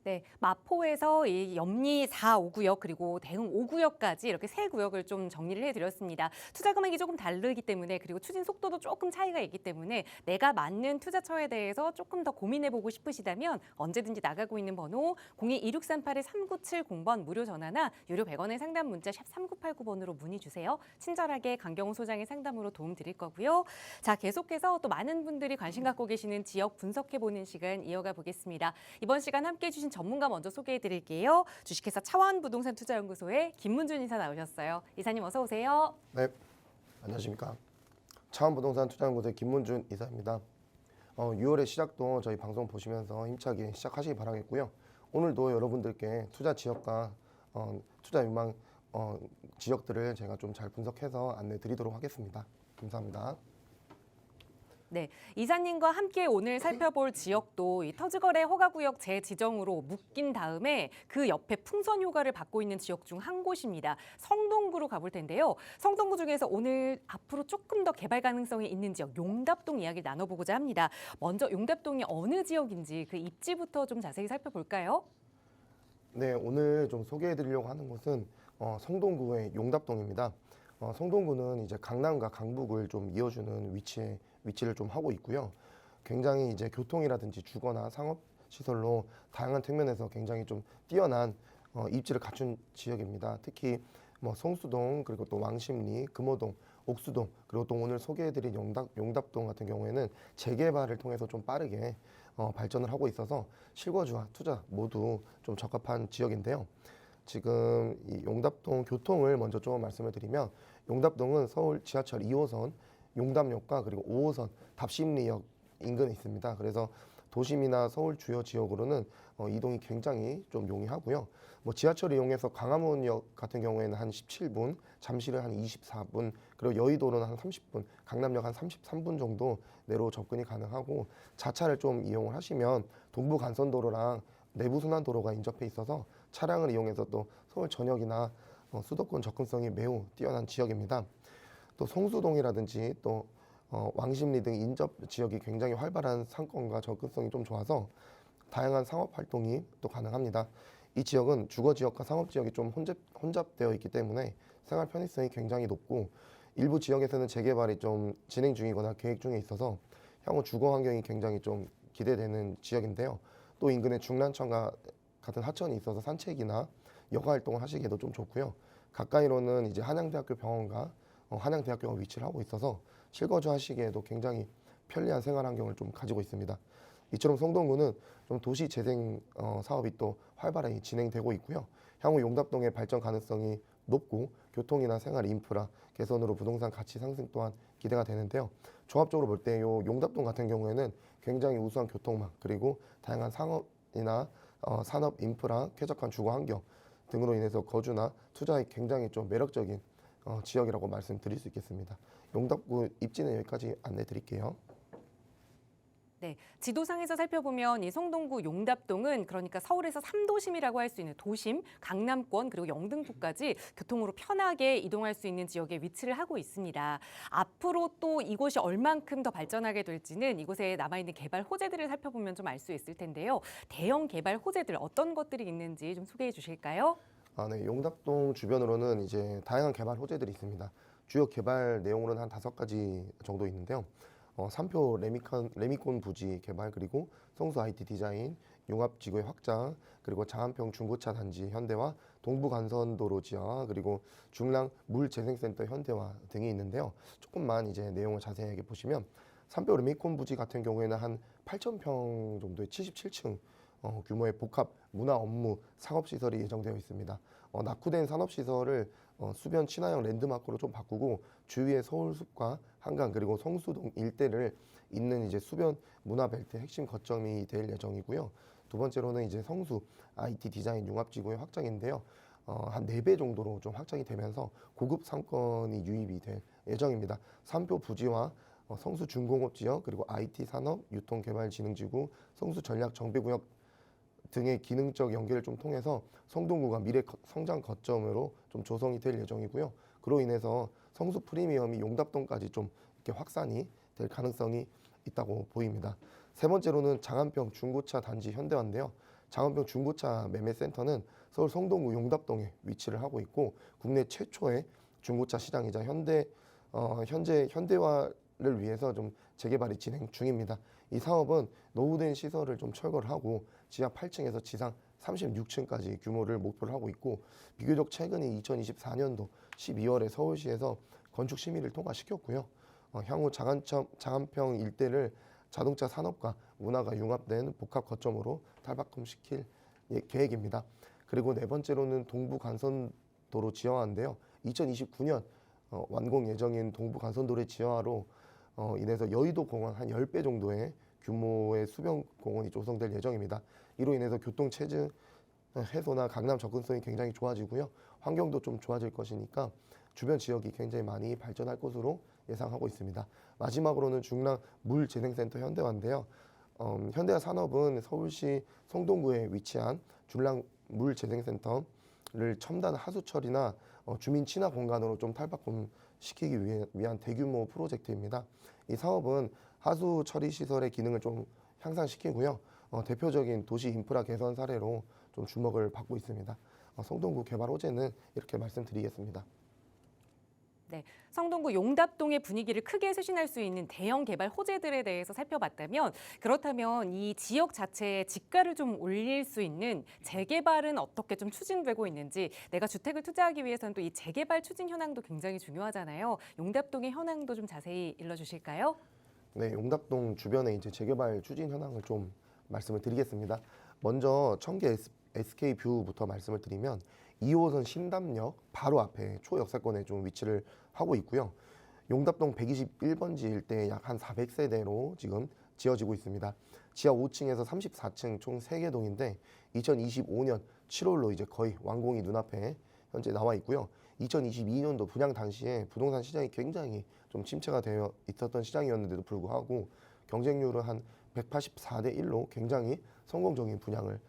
네, 마포에서 이 염리 4, 5구역 그리고 대흥 5구역까지 이렇게 세 구역을 좀 정리를 해드렸습니다. 투자 금액이 조금 다르기 때문에 그리고 추진 속도도 조금 차이가 있기 때문에 내가 맞는 투자처에 대해서 조금 더 고민해보고 싶으시다면 언제든지 나가고 있는 번호 02-2638-3970번 무료 전화나 유료 100원의 상담 문자 샵 3989번으로 문의 주세요. 친절하게 강경훈 소장의 상담으로 도움 드릴 거고요. 자, 계속해서 또 많은 분들이 관심 갖고 계시는 지역 분석해보는 시간 이어가 보겠습니다. 이번 시간 함께해 주신 전문가 먼저 소개해 드릴게요. 주식회사 차원부동산투자연구소의 김문준 이사 나오셨어요. 이사님 어서 오세요. 네, 안녕하십니까. 차원부동산투자연구소의 김문준 이사입니다. 6월의 시작도 저희 방송 보시면서 힘차게 시작하시기 바라겠고요. 오늘도 여러분들께 투자 지역과 투자 유망 지역들을 제가 좀 잘 분석해서 안내 드리도록 하겠습니다. 감사합니다. 네, 이사님과 함께 오늘 살펴볼 지역도 이 터지거래 허가구역 재지정으로 묶인 다음에 그 옆에 풍선 효과를 받고 있는 지역 중 한 곳입니다. 성동구로 가볼 텐데요. 성동구 중에서 오늘 앞으로 조금 더 개발 가능성이 있는 지역 용답동 이야기를 나눠보고자 합니다. 먼저 용답동이 어느 지역인지 그 입지부터 좀 자세히 살펴볼까요? 네, 오늘 좀 소개해드리려고 하는 곳은 성동구의 용답동입니다. 성동구는 이제 강남과 강북을 좀 이어주는 위치를 좀 하고 있고요. 굉장히 이제 교통이라든지 주거나 상업 시설로 다양한 측면에서 굉장히 좀 뛰어난 입지를 갖춘 지역입니다. 특히 뭐 성수동 그리고 또 왕십리, 금호동, 옥수동 그리고 또 오늘 소개해드린 용답동 같은 경우에는 재개발을 통해서 좀 빠르게 발전을 하고 있어서 실거주와 투자 모두 좀 적합한 지역인데요. 지금 이 용답동 교통을 먼저 좀 말씀을 드리면 용답동은 서울 지하철 2호선 용담역과 그리고 5호선 답심리역 인근에 있습니다. 그래서 도심이나 서울 주요 지역으로는 이동이 굉장히 좀 용이하고요. 뭐 지하철을 이용해서 광화문역 같은 경우에는 한 17분, 잠실은 한 24분, 그리고 여의도는 한 30분, 강남역 한 33분 정도 내로 접근이 가능하고 자차를 좀 이용을 하시면 동부간선도로랑 내부순환도로가 인접해 있어서 차량을 이용해서 또 서울 전역이나 수도권 접근성이 매우 뛰어난 지역입니다. 또 성수동이라든지 또 왕십리 등 인접 지역이 굉장히 활발한 상권과 접근성이 좀 좋아서 다양한 상업 활동이 또 가능합니다. 이 지역은 주거 지역과 상업 지역이 좀 혼잡되어 있기 때문에 생활 편의성이 굉장히 높고 일부 지역에서는 재개발이 좀 진행 중이거나 계획 중에 있어서 향후 주거 환경이 굉장히 좀 기대되는 지역인데요. 또 인근에 중랑천과 같은 하천이 있어서 산책이나 여가 활동을 하시기에도 좀 좋고요. 가까이로는 이제 한양대학교 병원과 한양대학교가 위치를 하고 있어서 실거주 하시기에도 굉장히 편리한 생활 환경을 좀 가지고 있습니다. 이처럼 성동구는 좀 도시 재생 사업이 또 활발하게 진행되고 있고요. 향후 용답동의 발전 가능성이 높고 교통이나 생활 인프라 개선으로 부동산 가치 상승 또한 기대가 되는데요. 종합적으로 볼 때 요 용답동 같은 경우에는 굉장히 우수한 교통망 그리고 다양한 상업이나 산업 인프라 쾌적한 주거 환경 등으로 인해서 거주나 투자에 굉장히 좀 매력적인 지역이라고 말씀드릴 수 있겠습니다. 용답구 입지는 여기까지 안내 드릴게요. 네, 지도상에서 살펴보면 이 성동구 용답동은 그러니까 서울에서 3도심이라고 할 수 있는 도심, 강남권 그리고 영등포까지 교통으로 편하게 이동할 수 있는 지역에 위치를 하고 있습니다. 앞으로 또 이곳이 얼만큼 더 발전하게 될지는 이곳에 남아있는 개발 호재들을 살펴보면 좀 알 수 있을 텐데요. 대형 개발 호재들 어떤 것들이 있는지 좀 소개해 주실까요? 네, 용답동 주변으로는 이제 다양한 개발 호재들이 있습니다. 주요 개발 내용으로는 한 5가지 정도 있는데요. 삼표 레미콘 부지 개발, 그리고 성수 IT 디자인, 융합지구의 확장, 그리고 장안평 중고차 단지 현대화, 동부간선도로 지하, 그리고 중랑 물재생센터 현대화 등이 있는데요. 조금만 이제 내용을 자세하게 보시면 삼표 레미콘 부지 같은 경우에는 한 8,000평 정도의 77층 규모의 복합 문화 업무 상업시설이 예정되어 있습니다. 낙후된 산업시설을 수변 친화형 랜드마크로 좀 바꾸고 주위에 서울숲과 한강 그리고 성수동 일대를 잇는 이제 수변 문화벨트 핵심 거점이 될 예정이고요. 두 번째로는 이제 성수 IT 디자인 융합지구의 확장인데요. 한 4배 정도로 좀 확장이 되면서 고급 상권이 유입이 될 예정입니다. 삼표 부지와 성수 중공업 지역, 그리고 IT 산업 유통개발진흥지구, 성수 전략 정비구역 등의 기능적 연계를 좀 통해서 성동구가 미래 성장 거점으로 좀 조성이 될 예정이고요. 그로 인해서 성수 프리미엄이 용답동까지 좀 이렇게 확산이 될 가능성이 있다고 보입니다. 세 번째로는 장안평 중고차 단지 현대화인데요. 장안평 중고차 매매센터는 서울 성동구 용답동에 위치를 하고 있고 국내 최초의 중고차 시장이자 현재 현대화를 위해서 좀 재개발이 진행 중입니다. 이 사업은 노후된 시설을 좀 철거를 하고 지하 8층에서 지상 36층까지 규모를 목표로 하고 있고 비교적 최근에 2024년도 12월에 서울시에서 건축 심의를 통과시켰고요. 향후 장안평 일대를 자동차 산업과 문화가 융합된 복합 거점으로 탈바꿈시킬 계획입니다. 그리고 네 번째로는 동부간선도로 지하화인데요. 2029년 완공 예정인 동부간선도로의 지하화로 인해서 여의도 공원 한 10배 정도의 규모의 수변 공원이 조성될 예정입니다. 이로 인해서 교통 체증 해소나 강남 접근성이 굉장히 좋아지고요. 환경도 좀 좋아질 것이니까 주변 지역이 굉장히 많이 발전할 것으로 예상하고 있습니다. 마지막으로는 중랑 물재생센터 현대화인데요. 현대화 산업은 서울시 성동구에 위치한 중랑 물재생센터를 첨단 하수 처리나 주민 친화 공간으로 좀 탈바꿈 시키기 위한 대규모 프로젝트입니다. 이 사업은 하수 처리 시설의 기능을 좀 향상시키고요. 대표적인 도시 인프라 개선 사례로 좀 주목을 받고 있습니다. 성동구 개발 호재는 이렇게 말씀드리겠습니다. 네, 성동구 용답동의 분위기를 크게 쇄신할 수 있는 대형 개발 호재들에 대해서 살펴봤다면 그렇다면 이 지역 자체의 지가를 좀 올릴 수 있는 재개발은 어떻게 좀 추진되고 있는지 내가 주택을 투자하기 위해서는 또 이 재개발 추진 현황도 굉장히 중요하잖아요. 용답동의 현황도 좀 자세히 일러주실까요? 네, 용답동 주변에 이제 재개발 추진 현황을 좀 말씀을 드리겠습니다. 먼저 청계 SK뷰부터 말씀을 드리면 2호선 신담역 바로 앞에 초역세권에 좀 위치를 하고 있고요. 용답동 121번지 일대에 약 한 400세대로 지금 지어지고 있습니다. 지하 5층에서 34층 총 3개 동인데 2025년 7월로 이제 거의 완공이 눈앞에 현재 나와 있고요. 2022년도 분양 당시에 부동산 시장이 굉장히 좀 침체가 되어 있었던 시장이었는데도 불구하고 경쟁률은 한 184대 1로 굉장히 성공적인 분양을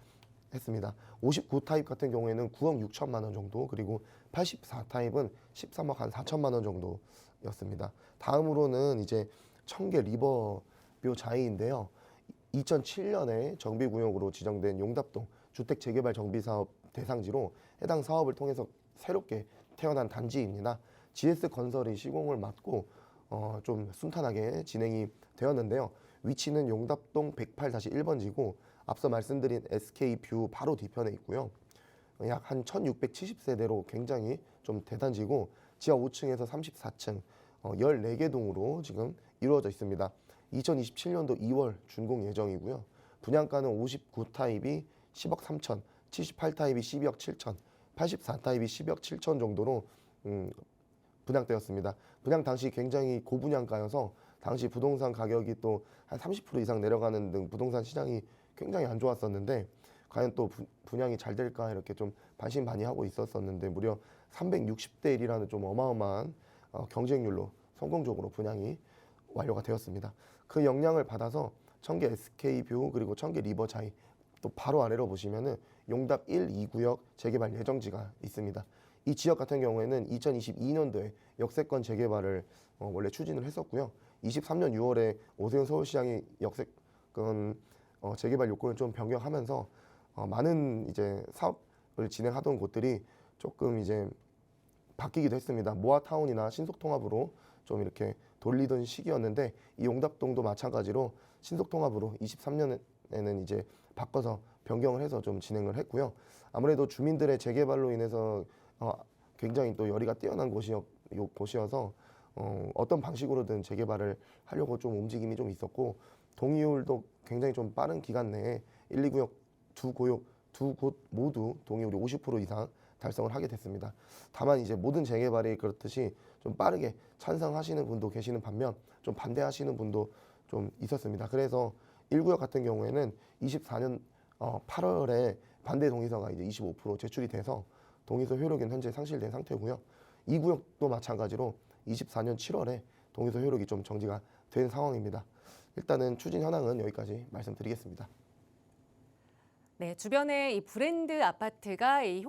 했습니다. 59 타입 같은 경우에는 9억 6천만 원 정도, 그리고 84 타입은 13억 한 4천만 원 정도였습니다. 다음으로는 이제 청계 리버뷰 자이인데요. 2007년에 정비구역으로 지정된 용답동 주택 재개발 정비 사업 대상지로 해당 사업을 통해서 새롭게 태어난 단지입니다. GS건설이 시공을 맡고 좀 순탄하게 진행이 되었는데요. 위치는 용답동 108-1번지고 앞서 말씀드린 SK뷰 바로 뒤편에 있고요. 약 한 1670세대로 굉장히 좀 대단지고 지하 5층에서 34층 14개 동으로 지금 이루어져 있습니다. 2027년도 2월 준공 예정이고요. 분양가는 59 타입이 10억 3천, 78 타입이 12억 7천, 84 타입이 10억 7천 정도로 분양되었습니다. 분양 당시 굉장히 고분양가여서 당시 부동산 가격이 또 한 30% 이상 내려가는 등 부동산 시장이 굉장히 안 좋았었는데 과연 또 분양이 잘 될까 이렇게 좀 반신반의하고 있었었는데 무려 360대 1이라는 좀 어마어마한 경쟁률로 성공적으로 분양이 완료가 되었습니다. 그 영향을 받아서 청계 SK뷰 그리고 청계 리버자이 또 바로 아래로 보시면은 용답 1, 2구역 재개발 예정지가 있습니다. 이 지역 같은 경우에는 2022년도에 역세권 재개발을 원래 추진을 했었고요. 23년 6월에 오세훈 서울시장이 역세권 재개발 요건을 좀 변경하면서 많은 이제 사업을 진행하던 곳들이 조금 이제 바뀌기도 했습니다. 모아타운이나 신속통합으로 좀 이렇게 돌리던 시기였는데 이 용답동도 마찬가지로 신속통합으로 23년에는 이제 바꿔서 변경을 해서 좀 진행을 했고요. 아무래도 주민들의 재개발로 인해서 굉장히 또 열의가 뛰어난 곳이어서 어떤 방식으로든 재개발을 하려고 좀 움직임이 좀 있었고 동의율도 굉장히 좀 빠른 기간 내에 1, 2구역 두 곳 모두 동의율이 50% 이상 달성을 하게 됐습니다. 다만 이제 모든 재개발이 그렇듯이 좀 빠르게 찬성하시는 분도 계시는 반면 좀 반대하시는 분도 좀 있었습니다. 그래서 1구역 같은 경우에는 24년 8월에 반대 동의서가 이제 25% 제출이 돼서 동의서 효력은 현재 상실된 상태고요. 2구역도 마찬가지로 24년 7월에 동의서 효력이 좀 정지가 된 상황입니다. 일단은 추진 현황은 여기까지 말씀드리겠습니다. 네, 주변에 이 브랜드 아파트가 이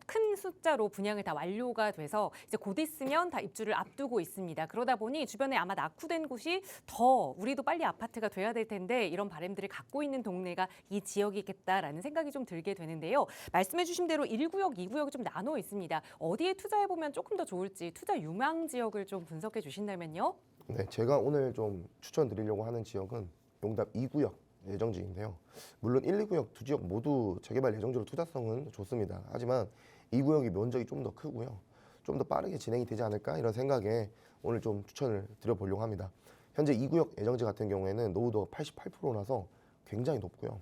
큰 숫자로 분양을 다 완료가 돼서 이제 곧 있으면 다 입주를 앞두고 있습니다. 그러다 보니 주변에 아마 낙후된 곳이 더 우리도 빨리 아파트가 돼야 될 텐데 이런 바람들을 갖고 있는 동네가 이 지역이겠다라는 생각이 좀 들게 되는데요. 말씀해주신 대로 1구역, 2구역이 좀 나눠 있습니다. 어디에 투자해 보면 조금 더 좋을지 투자 유망 지역을 좀 분석해 주신다면요. 네, 제가 오늘 좀 추천드리려고 하는 지역은 용답 2구역 예정지인데요. 물론 1, 2구역 두 지역 모두 재개발 예정지로 투자성은 좋습니다. 하지만 2구역이 면적이 좀 더 크고요. 좀 더 빠르게 진행이 되지 않을까 이런 생각에 오늘 좀 추천을 드려보려고 합니다. 현재 2구역 예정지 같은 경우에는 노후도가 88%라서 굉장히 높고요.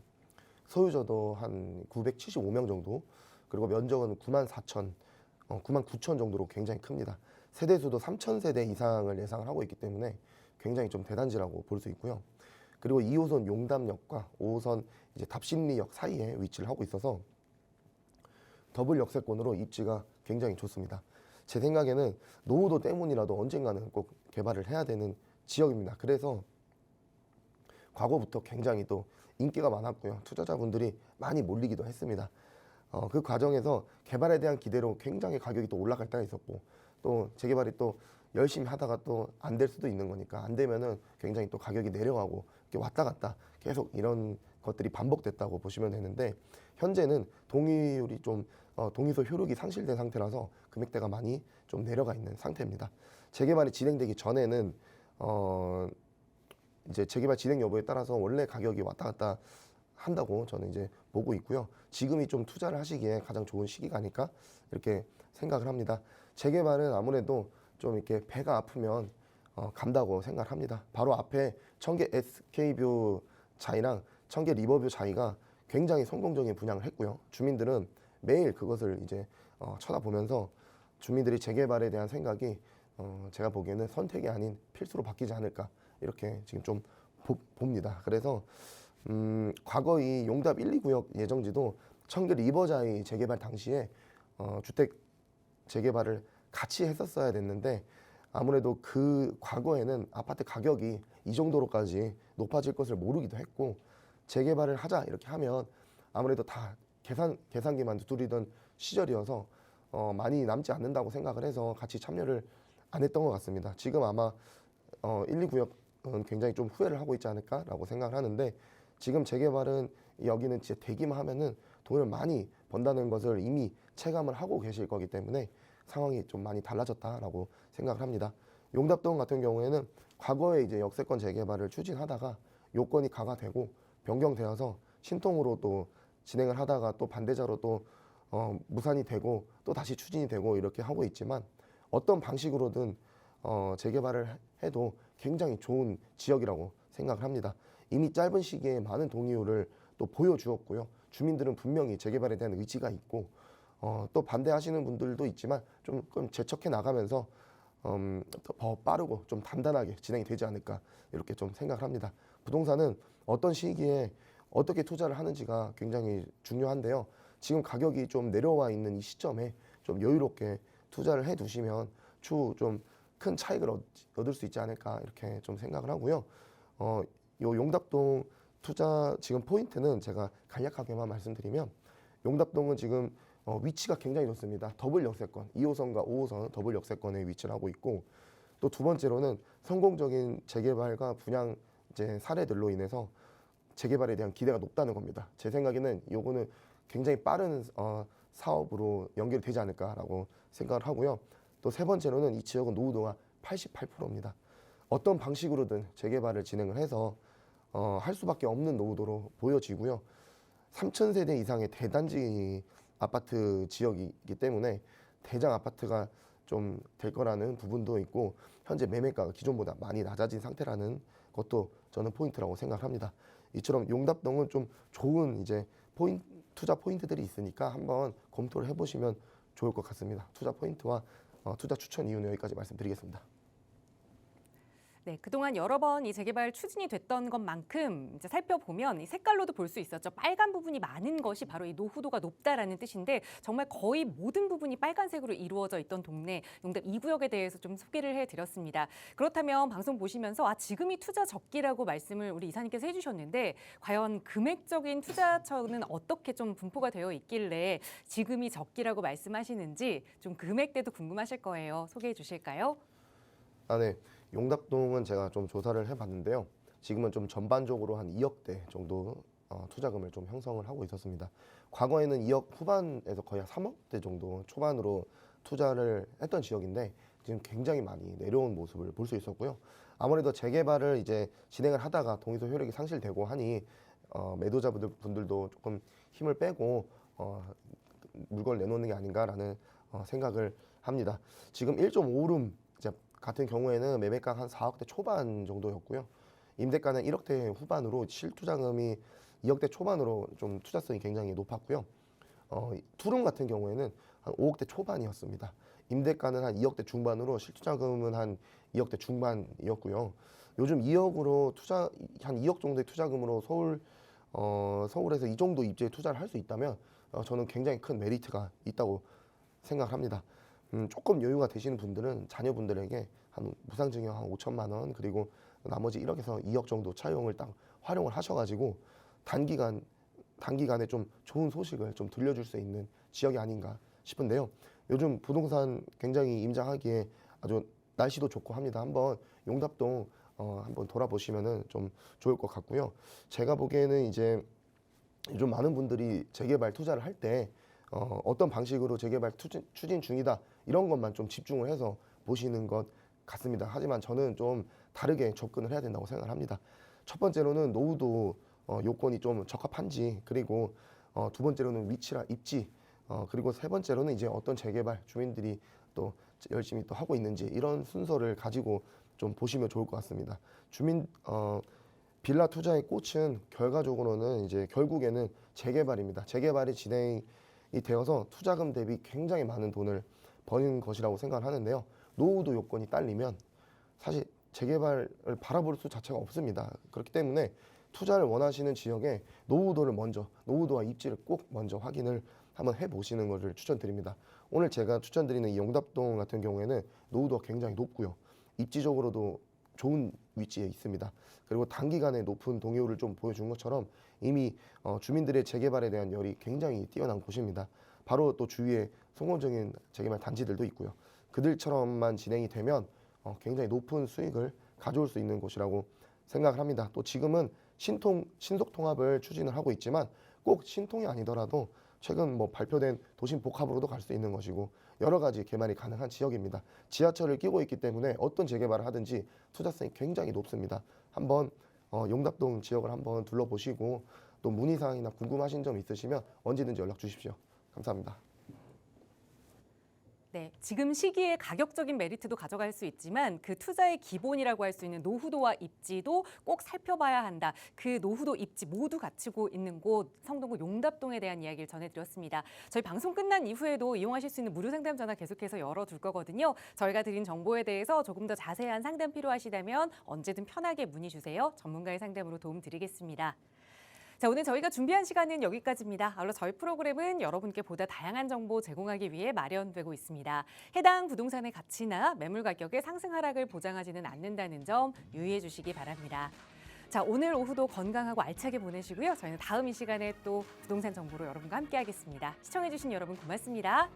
소유자도 한 975명 정도, 그리고 면적은 9만 9천 정도로 굉장히 큽니다. 세대수도 3,000세대 이상을 예상을 하고 있기 때문에 굉장히 좀 대단지라고 볼 수 있고요. 그리고 2호선 용담역과 5호선 이제 답신리역 사이에 위치를 하고 있어서 더블 역세권으로 입지가 굉장히 좋습니다. 제 생각에는 노후도 때문이라도 언젠가는 꼭 개발을 해야 되는 지역입니다. 그래서 과거부터 굉장히 또 인기가 많았고요. 투자자분들이 많이 몰리기도 했습니다. 그 과정에서 개발에 대한 기대로 굉장히 가격이 또 올라갈 때가 있었고 또 재개발이 또 열심히 하다가 또 안 될 수도 있는 거니까 안 되면은 굉장히 또 가격이 내려가고 이렇게 왔다 갔다 계속 이런 것들이 반복됐다고 보시면 되는데 현재는 동의율이 좀 동의서 효력이 상실된 상태라서 금액대가 많이 좀 내려가 있는 상태입니다. 재개발이 진행되기 전에는 이제 재개발 진행 여부에 따라서 원래 가격이 왔다 갔다 한다고 저는 이제 보고 있고요. 지금이 좀 투자를 하시기에 가장 좋은 시기가 아닐까 이렇게 생각을 합니다. 재개발은 아무래도 좀 이렇게 배가 아프면 간다고 생각을 합니다. 바로 앞에 청계 SK뷰 자이랑 청계 리버뷰 자이가 굉장히 성공적인 분양을 했고요. 주민들은 매일 그것을 이제 쳐다보면서 주민들이 재개발에 대한 생각이 제가 보기에는 선택이 아닌 필수로 바뀌지 않을까 이렇게 지금 좀 봅니다. 그래서 과거 이 용답 1, 2구역 예정지도 청계 리버자이 재개발 당시에 주택 재개발을 같이 했었어야 됐는데 아무래도 그 과거에는 아파트 가격이 이 정도로까지 높아질 것을 모르기도 했고 재개발을 하자 이렇게 하면 아무래도 다 계산기만 두드리던 시절이어서 많이 남지 않는다고 생각을 해서 같이 참여를 안 했던 것 같습니다. 지금 아마 1, 2구역은 굉장히 좀 후회를 하고 있지 않을까라고 생각을 하는데 지금 재개발은 여기는 진짜 되기만 하면은 돈을 많이 번다는 것을 이미 체감을 하고 계실 거기 때문에 상황이 좀 많이 달라졌다라고 생각을 합니다. 용답동 같은 경우에는 과거에 이제 역세권 재개발을 추진하다가 요건이 강화되고 변경되어서 신통으로 또 진행을 하다가 또 반대자로 또 무산이 되고 또 다시 추진이 되고 이렇게 하고 있지만 어떤 방식으로든 재개발을 해도 굉장히 좋은 지역이라고 생각을 합니다. 이미 짧은 시기에 많은 동의율을 또 보여주었고요. 주민들은 분명히 재개발에 대한 의지가 있고 또 반대하시는 분들도 있지만 좀 재척해 나가면서 더 빠르고 좀 단단하게 진행이 되지 않을까 이렇게 좀 생각을 합니다. 부동산은 어떤 시기에 어떻게 투자를 하는지가 굉장히 중요한데요. 지금 가격이 좀 내려와 있는 이 시점에 좀 여유롭게 투자를 해 두시면 추후 좀 큰 차익을 얻을 수 있지 않을까 이렇게 좀 생각을 하고요. 요 용답동 투자 지금 포인트는 제가 간략하게만 말씀드리면 용답동은 지금 위치가 굉장히 좋습니다. 더블 역세권, 2호선과 5호선 더블 역세권에 위치를 하고 있고 또 두 번째로는 성공적인 재개발과 분양 이제 사례들로 인해서 재개발에 대한 기대가 높다는 겁니다. 제 생각에는 요거는 굉장히 빠른 사업으로 연결이 되지 않을까라고 생각을 하고요. 또 세 번째로는 이 지역은 노후도가 88%입니다. 어떤 방식으로든 재개발을 진행을 해서 할 수밖에 없는 노후도로 보여지고요. 3,000세대 이상의 대단지 아파트 지역이기 때문에 대장 아파트가 좀 될 거라는 부분도 있고 현재 매매가가 기존보다 많이 낮아진 상태라는 것도 저는 포인트라고 생각합니다. 이처럼 용답동은 좀 좋은 이제 투자 포인트들이 있으니까 한번 검토를 해보시면 좋을 것 같습니다. 투자 포인트와 투자 추천 이유는 여기까지 말씀드리겠습니다. 네, 그동안 여러 번 이 재개발 추진이 됐던 것만큼 이제 살펴보면 이 색깔로도 볼 수 있었죠. 빨간 부분이 많은 것이 바로 이 노후도가 높다라는 뜻인데 정말 거의 모든 부분이 빨간색으로 이루어져 있던 동네 용답 2구역에 대해서 좀 소개를 해드렸습니다. 그렇다면 방송 보시면서 지금이 투자 적기라고 말씀을 우리 이사님께서 해주셨는데 과연 금액적인 투자처는 어떻게 좀 분포가 되어 있길래 지금이 적기라고 말씀하시는지 좀 금액대도 궁금하실 거예요. 소개해 주실까요? 네. 용답동은 제가 좀 조사를 해봤는데요. 지금은 좀 전반적으로 한 2억대 정도 투자금을 좀 형성을 하고 있었습니다. 과거에는 2억 후반에서 거의 한 3억대 정도 초반으로 투자를 했던 지역인데 지금 굉장히 많이 내려온 모습을 볼 수 있었고요. 아무래도 재개발을 이제 진행을 하다가 동의서 효력이 상실되고 하니 매도자분들도 조금 힘을 빼고 물건을 내놓는 게 아닌가라는 생각을 합니다. 지금 1.5룸 같은 경우에는 매매가 한 4억대 초반 정도였고요. 임대가는 1억대 후반으로 실투자금이 2억대 초반으로 좀 투자성이 굉장히 높았고요. 투룸 같은 경우에는 한 5억대 초반이었습니다. 임대가는 한 2억대 중반으로 실투자금은 한 2억대 중반이었고요. 요즘 2억으로 한 2억 정도의 투자금으로 서울에서 이 정도 입지에 투자를 할 수 있다면 저는 굉장히 큰 메리트가 있다고 생각합니다. 조금 여유가 되시는 분들은 자녀분들에게 한 무상증여 한 5천만 원 그리고 나머지 1억에서 2억 정도 차용을 딱 활용을 하셔가지고 단기간에 좀 좋은 소식을 좀 들려줄 수 있는 지역이 아닌가 싶은데요. 요즘 부동산 굉장히 임장하기에 아주 날씨도 좋고 합니다. 한번 용답동 한번 돌아보시면은 좀 좋을 것 같고요. 제가 보기에는 이제 요즘 많은 분들이 재개발 투자를 할 때 어떤 방식으로 재개발 추진 중이다 이런 것만 좀 집중을 해서 보시는 것 같습니다. 하지만 저는 좀 다르게 접근을 해야 된다고 생각을 합니다. 첫 번째로는 노후도 요건이 좀 적합한지 그리고 두 번째로는 위치라 입지 그리고 세 번째로는 이제 어떤 재개발 주민들이 또 열심히 또 하고 있는지 이런 순서를 가지고 좀 보시면 좋을 것 같습니다. 빌라 투자의 꽃은 결과적으로는 이제 결국에는 재개발입니다. 재개발이 진행이 되어서 투자금 대비 굉장히 많은 돈을 버는 것이라고 생각을 하는데요. 노후도 요건이 딸리면 사실 재개발을 바라볼 수 자체가 없습니다. 그렇기 때문에 투자를 원하시는 지역에 노후도와 입지를 꼭 먼저 확인을 한번 해보시는 것을 추천드립니다. 오늘 제가 추천드리는 이 용답동 같은 경우에는 노후도가 굉장히 높고요. 입지적으로도 좋은 위치에 있습니다. 그리고 단기간에 높은 동의율을 좀 보여준 것처럼 이미 주민들의 재개발에 대한 열이 굉장히 뛰어난 곳입니다. 바로 또 주위에 성공적인 재개발 단지들도 있고요. 그들처럼만 진행이 되면 굉장히 높은 수익을 가져올 수 있는 곳이라고 생각을 합니다. 또 지금은 신속 통합을 추진을 하고 있지만 꼭 신통이 아니더라도 최근 발표된 도심 복합으로도 갈 수 있는 것이고 여러 가지 개발이 가능한 지역입니다. 지하철을 끼고 있기 때문에 어떤 재개발을 하든지 투자성이 굉장히 높습니다. 한번 용답동 지역을 한번 둘러보시고 또 문의사항이나 궁금하신 점 있으시면 언제든지 연락 주십시오. 감사합니다. 네, 지금 시기에 가격적인 메리트도 가져갈 수 있지만 그 투자의 기본이라고 할 수 있는 노후도와 입지도 꼭 살펴봐야 한다. 그 노후도, 입지 모두 갖추고 있는 곳 성동구 용답동에 대한 이야기를 전해드렸습니다. 저희 방송 끝난 이후에도 이용하실 수 있는 무료 상담 전화 계속해서 열어둘 거거든요. 저희가 드린 정보에 대해서 조금 더 자세한 상담 필요하시다면 언제든 편하게 문의 주세요. 전문가의 상담으로 도움 드리겠습니다. 자, 오늘 저희가 준비한 시간은 여기까지입니다. 아울러 저희 프로그램은 여러분께 보다 다양한 정보 제공하기 위해 마련되고 있습니다. 해당 부동산의 가치나 매물 가격의 상승 하락을 보장하지는 않는다는 점 유의해 주시기 바랍니다. 자, 오늘 오후도 건강하고 알차게 보내시고요. 저희는 다음 이 시간에 또 부동산 정보로 여러분과 함께하겠습니다. 시청해주신 여러분 고맙습니다.